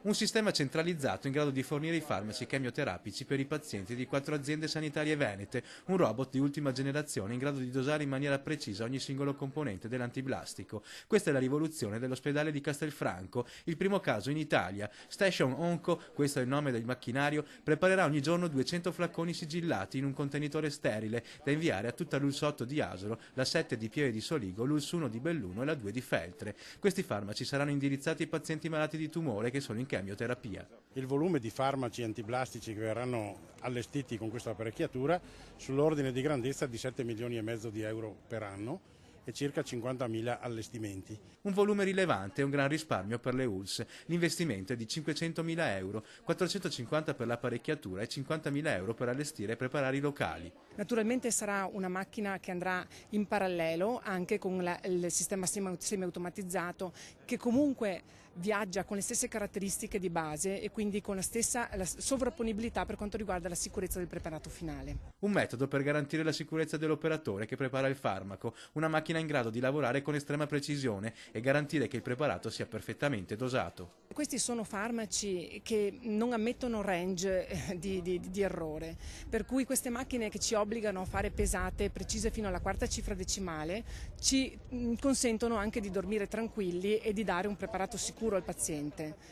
Un sistema centralizzato in grado di fornire i farmaci chemioterapici per i pazienti di 4 aziende sanitarie venete, un robot di ultima generazione in grado di dosare in maniera precisa ogni singolo componente dell'antiblastico. Questa è la rivoluzione dell'ospedale di Castelfranco, il primo caso in Italia. Station Onco, questo è il nome del macchinario, preparerà ogni giorno 200 flacconi sigillati in un contenitore sterile da inviare a tutta l'ULS 8 di Asolo, la 7 di Pieve di Soligo, l'ULS 1 di Belluno e la 2 di Feltre. Questi farmaci saranno indirizzati ai pazienti malati di tumore che sono in chemioterapia. Il volume di farmaci antiblastici che verranno allestiti con questa apparecchiatura sull'ordine di grandezza di 7 milioni e mezzo di euro per anno e circa 50.000 allestimenti. Un volume rilevante e un gran risparmio per le ULS. L'investimento è di 500.000 euro, 450 per l'apparecchiatura e 50.000 euro per allestire e preparare i locali. Naturalmente sarà una macchina che andrà in parallelo anche con il sistema semiautomatizzato che comunque viaggia con le stesse caratteristiche di base e quindi con la sovrapponibilità per quanto riguarda la sicurezza del preparato finale. Un metodo per garantire la sicurezza dell'operatore che prepara il farmaco, una macchina in grado di lavorare con estrema precisione e garantire che il preparato sia perfettamente dosato. Questi sono farmaci che non ammettono range di errore, per cui queste macchine che ci obbligano a fare pesate precise fino alla quarta cifra decimale ci consentono anche di dormire tranquilli e di dare un preparato sicuro al paziente.